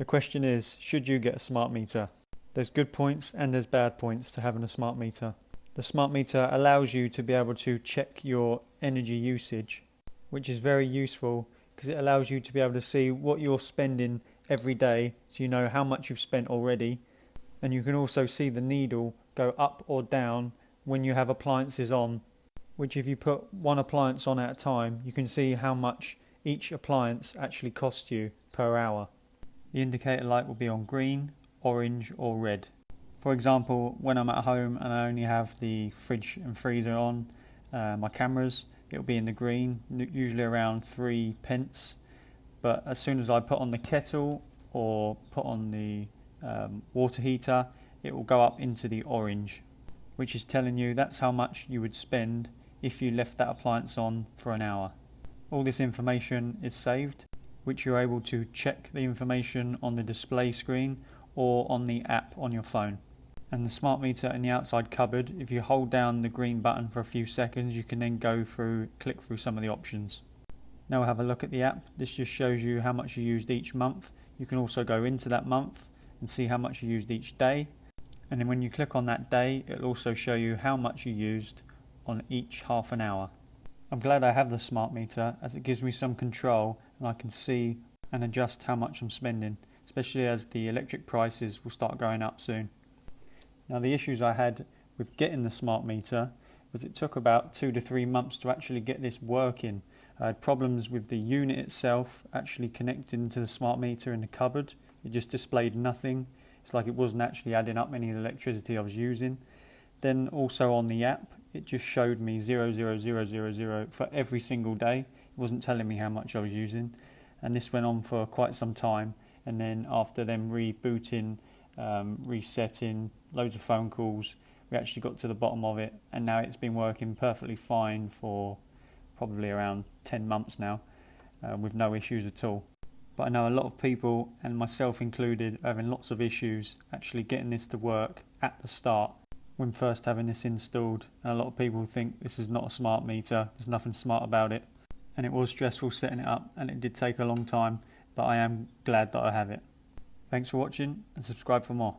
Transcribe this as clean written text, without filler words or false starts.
The question is, should you get a smart meter? There's good points and there's bad points to having a smart meter. The smart meter allows you to be able to check your energy usage, which is very useful because it allows you to be able to see what you're spending every day, so you know how much you've spent already, and you can also see the needle go up or down when you have appliances on, which if you put one appliance on at a time, you can see how much each appliance actually costs you per hour. The indicator light will be on green, orange or red. For example, when I'm at home and I only have the fridge and freezer on, my cameras, it'll be in the green, usually around 3 pence. But as soon as I put on the kettle or put on the water heater, it will go up into the orange, which is telling you that's how much you would spend if you left that appliance on for an hour. All this information is saved, which you're able to check the information on the display screen or on the app on your phone. And the smart meter in the outside cupboard, if you hold down the green button for a few seconds, you can then click through some of the options. Now we'll have a look at the app. This just shows you how much you used each month. You can also go into that month and see how much you used each day. And then when you click on that day, it'll also show you how much you used on each half an hour. I'm glad I have the smart meter, as it gives me some control and I can see and adjust how much I'm spending, especially as the electric prices will start going up soon. Now the issues I had with getting the smart meter was it took about 2 to 3 months to actually get this working. I had problems with the unit itself actually connecting to the smart meter in the cupboard. It just displayed nothing. It's like it wasn't actually adding up any of the electricity I was using. Then also on the app, it just showed me 00000 for every single day. It wasn't telling me how much I was using. And this went on for quite some time. And then after them rebooting, resetting, loads of phone calls, we actually got to the bottom of it, and now it's been working perfectly fine for probably around 10 months now, with no issues at all. But I know a lot of people, and myself included, are having lots of issues actually getting this to work at the start when first having this installed. And a lot of people think this is not a smart meter, there's nothing smart about it, and it was stressful setting it up, and it did take a long time, but I am glad that I have it. Thanks for watching, and subscribe for more.